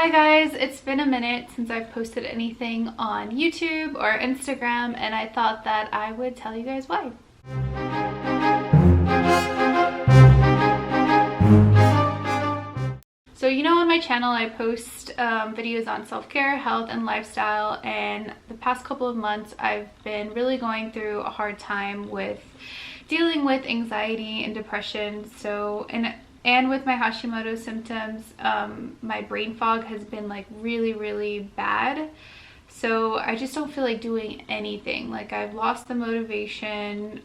Hi guys, it's been a minute since I've posted anything on YouTube or Instagram, and I thought that I would tell you guys why. So you know, on my channel I post videos on self-care, health, and lifestyle, and the past couple of months I've been really going through a hard time with dealing with anxiety and depression. And with my Hashimoto's symptoms, my brain fog has been like really bad. So I just don't feel like doing anything. Like, I've lost the motivation.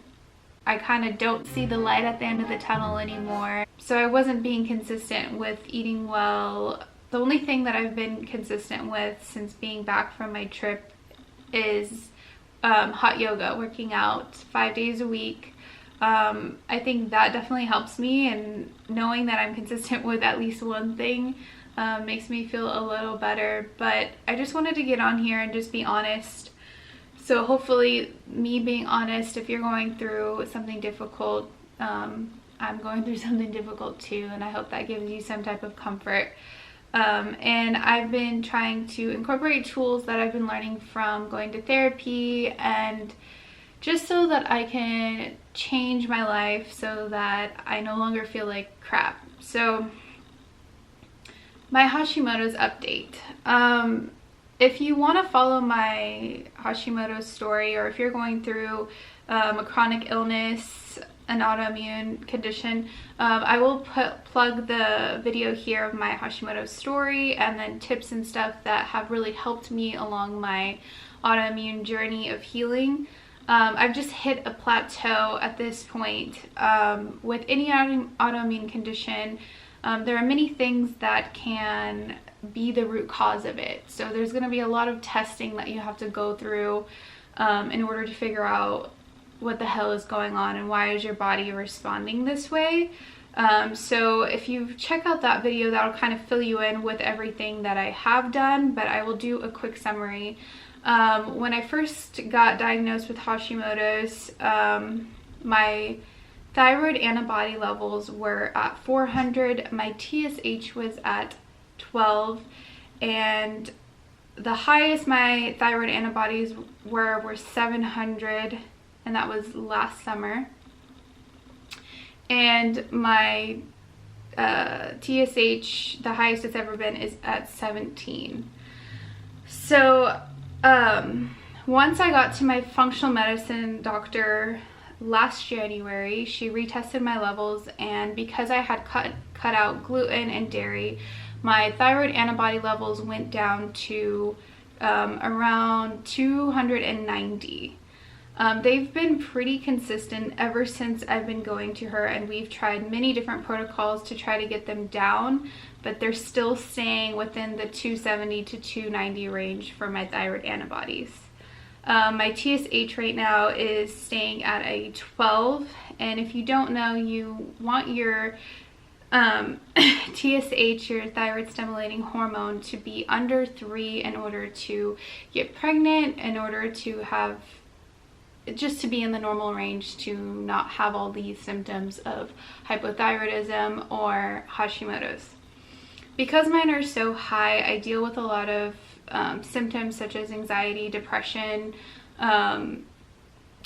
I kind of don't see the light at the end of the tunnel anymore. So I wasn't being consistent with eating well. The only thing that I've been consistent with since being back from my trip is hot yoga, working out 5 days a week. I think that definitely helps me, and knowing that I'm consistent with at least one thing makes me feel a little better. But I just wanted to get on here and just be honest. So hopefully, me being honest, if you're going through something difficult, I'm going through something difficult too, and I hope that gives you some type of comfort. And I've been trying to incorporate tools that I've been learning from going to therapy, and just so that I can change my life so that I no longer feel like crap. So my Hashimoto's update. If you want to follow my Hashimoto's story, or if you're going through a chronic illness, an autoimmune condition, I will plug the video here of my Hashimoto's story, and then tips and stuff that have really helped me along my autoimmune journey of healing. I've just hit a plateau at this point. With any autoimmune condition, there are many things that can be the root cause of it. So there's going to be a lot of testing that you have to go through in order to figure out what the hell is going on and why is your body responding this way. So if you check out that video, that'll kind of fill you in with everything that I have done, but I will do a quick summary. When I first got diagnosed with Hashimoto's, my thyroid antibody levels were at 400, my TSH was at 12, and the highest my thyroid antibodies were 700, and that was last summer. And my TSH, the highest it's ever been, is at 17. So once I got to my functional medicine doctor last January, she retested my levels, and because I had cut out gluten and dairy, my thyroid antibody levels went down to around 290. They've been pretty consistent ever since I've been going to her, and we've tried many different protocols to try to get them down, but they're still staying within the 270 to 290 range for my thyroid antibodies. My TSH right now is staying at a 12, and if you don't know, you want your TSH, your thyroid stimulating hormone, to be under 3 in order to get pregnant, in order to have, just to be in the normal range, to not have all these symptoms of hypothyroidism or Hashimoto's. Because mine are so high, I deal with a lot of symptoms such as anxiety, depression.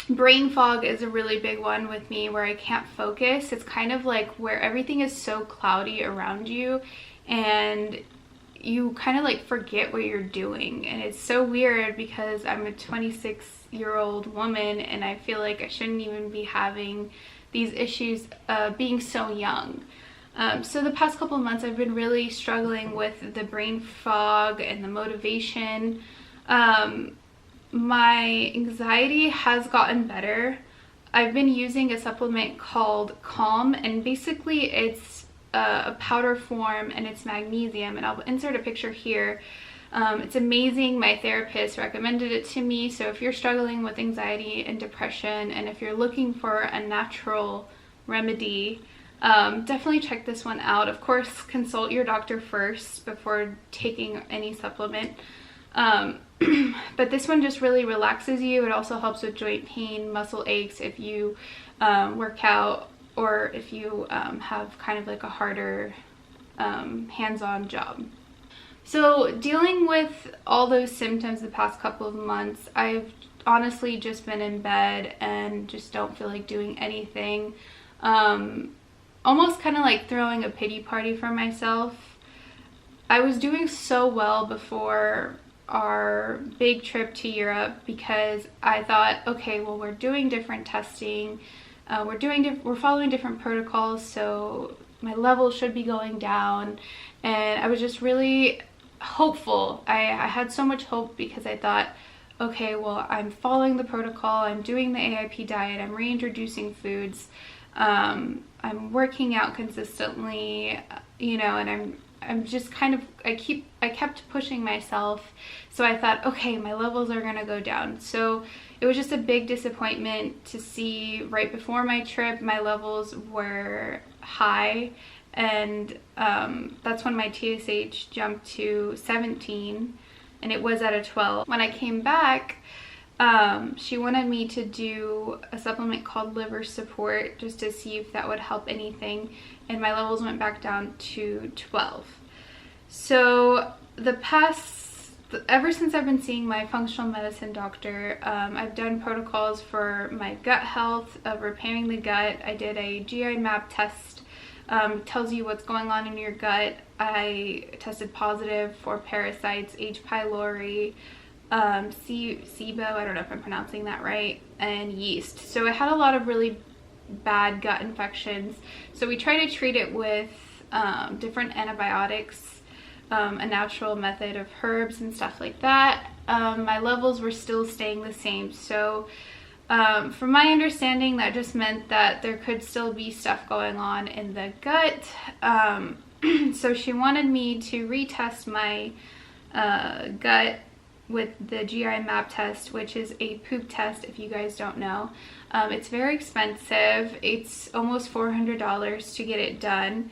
Brain fog is a really big one with me, where I can't focus. It's kind of like where everything is so cloudy around you, and you kind of like forget what you're doing. And it's so weird because I'm a 26-year-old woman, and I feel like I shouldn't even be having these issues being so young. So the past couple of months I've been really struggling with the brain fog and the motivation. My anxiety has gotten better. I've been using a supplement called Calm, and basically it's a powder form, and it's magnesium, and I'll insert a picture here. It's amazing. My therapist recommended it to me. So if you're struggling with anxiety and depression, and if you're looking for a natural remedy, definitely check this one out. Of course, consult your doctor first before taking any supplement. But this one just really relaxes you. It also helps with joint pain, muscle aches if you work out, or if you have kind of like a harder hands-on job. So dealing with all those symptoms the past couple of months, I've honestly just been in bed and just don't feel like doing anything. Almost kind of like throwing a pity party for myself. I was doing so well before our big trip to Europe because I thought, okay, well, we're doing different testing. We're following different protocols, so my levels should be going down. And I was just really hopeful. I had so much hope because I thought, okay, well, I'm following the protocol, I'm doing the AIP diet, I'm reintroducing foods, I'm working out consistently, you know, and I'm just kind of, I kept pushing myself. So I thought, okay, my levels are gonna go down. So it was just a big disappointment to see right before my trip, my levels were high. And that's when my TSH jumped to 17 and it was at a 12. When I came back, she wanted me to do a supplement called liver support just to see if that would help anything, and my levels went back down to 12. So ever since I've been seeing my functional medicine doctor, I've done protocols for my gut health, of repairing the gut. I did a GI map test. Tells you what's going on in your gut. I tested positive for parasites, H. pylori, SIBO, I don't know if I'm pronouncing that right, and yeast. So I had a lot of really bad gut infections. So we try to treat it with different antibiotics, a natural method of herbs and stuff like that. My levels were still staying the same. So from my understanding, that just meant that there could still be stuff going on in the gut. So she wanted me to retest my gut with the GI map test, which is a poop test if you guys don't know. It's very expensive. It's almost $400 to get it done.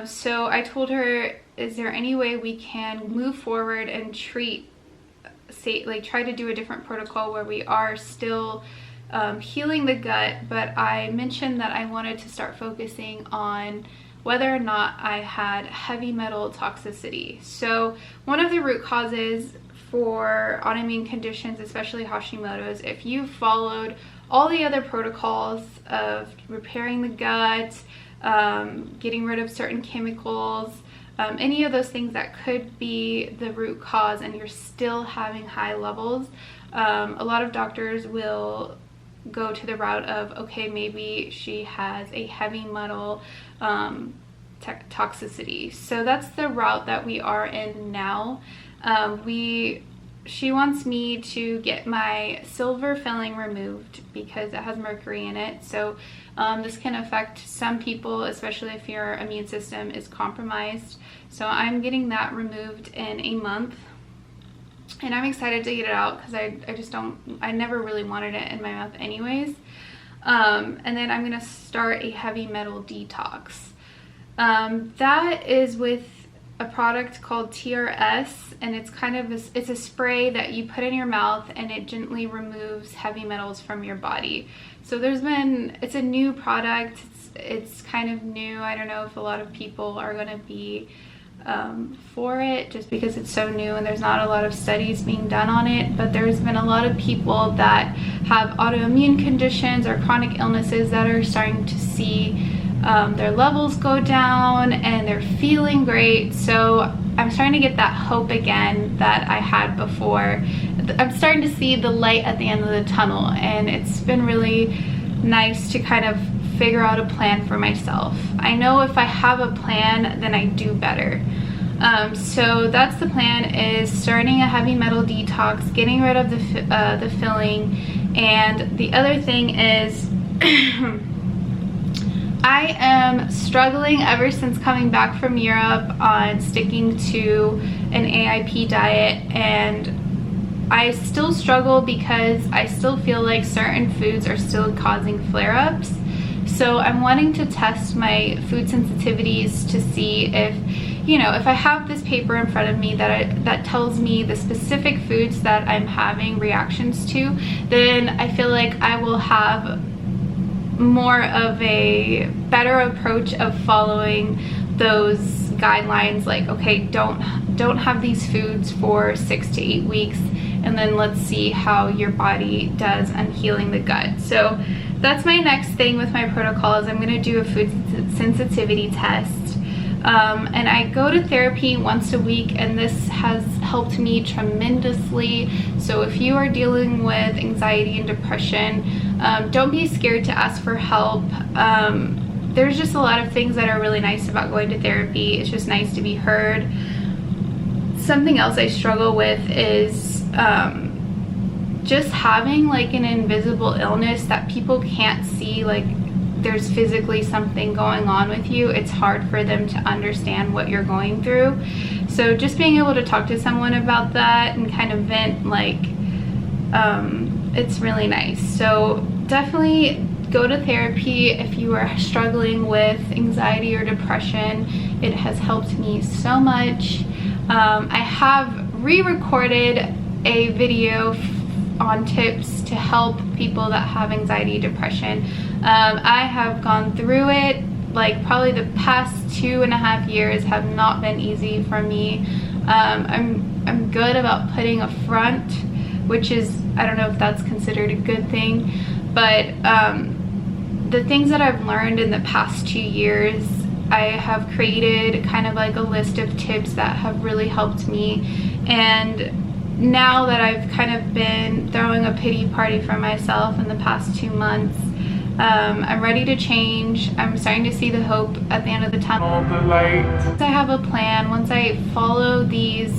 So I told her, is there any way we can move forward and try to do a different protocol where we are still healing the gut, but I mentioned that I wanted to start focusing on whether or not I had heavy metal toxicity. So one of the root causes for autoimmune conditions, especially Hashimoto's, if you followed all the other protocols of repairing the gut, getting rid of certain chemicals, any of those things that could be the root cause, and you're still having high levels, a lot of doctors will go to the route of, okay, maybe she has a heavy metal toxicity. So that's the route that we are in now. She wants me to get my silver filling removed because it has mercury in it. So this can affect some people, especially if your immune system is compromised. So I'm getting that removed in a month. And I'm excited to get it out because I never really wanted it in my mouth anyways. And then I'm going to start a heavy metal detox. That is with a product called TRS, and it's kind of it's a spray that you put in your mouth and it gently removes heavy metals from your body. So it's a new product. It's kind of new. I don't know if a lot of people are going to be for it just because it's so new and there's not a lot of studies being done on it, but there's been a lot of people that have autoimmune conditions or chronic illnesses that are starting to see their levels go down and they're feeling great. So I'm starting to get that hope again that I had before. I'm starting to see the light at the end of the tunnel, and it's been really nice to kind of figure out a plan for myself. I know if I have a plan, then I do better. So that's the plan, is starting a heavy metal detox, getting rid of the filling. And the other thing is I am struggling ever since coming back from Europe on sticking to an AIP diet, and I still struggle because I still feel like certain foods are still causing flare-ups. So I'm wanting to test my food sensitivities to see if, if I have this paper in front of me that tells me the specific foods that I'm having reactions to, then I feel like I will have more of a better approach of following those guidelines, like, okay, don't don't have these foods for 6 to 8 weeks, and then let's see how your body does on healing the gut. So that's my next thing with my protocol, is I'm going to do a food sensitivity test. And I go to therapy once a week, and this has helped me tremendously. So if you are dealing with anxiety and depression, don't be scared to ask for help. There's just a lot of things that are really nice about going to therapy. It's just nice to be heard. Something else I struggle with is just having like an invisible illness that people can't see, like there's physically something going on with you. It's hard for them to understand what you're going through. So just being able to talk to someone about that and kind of vent, like it's really nice. So definitely go to therapy if you are struggling with anxiety or depression. It has helped me so much. I have re-recorded a video on tips to help people that have anxiety, depression. I have gone through it. Like probably the past 2.5 years have not been easy for me. I'm good about putting a front, which is, I don't know if that's considered a good thing, but the things that I've learned in the past 2 years, I have created kind of like a list of tips that have really helped me. And now that I've kind of been throwing a pity party for myself in the past 2 months, I'm ready to change. I'm starting to see the hope at the end of the tunnel. The light. Once I have a plan, once I follow these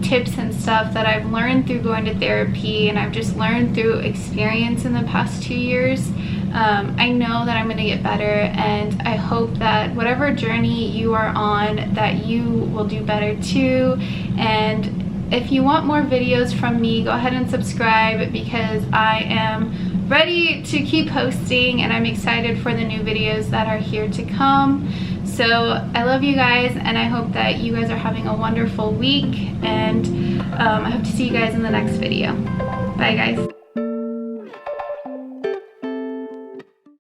tips and stuff that I've learned through going to therapy, and I've just learned through experience in the past 2 years, I know that I'm going to get better, and I hope that whatever journey you are on, that you will do better too. And if you want more videos from me, go ahead and subscribe, because I am ready to keep posting, and I'm excited for the new videos that are here to come. So I love you guys, and I hope that you guys are having a wonderful week, and I hope to see you guys in the next video. Bye guys.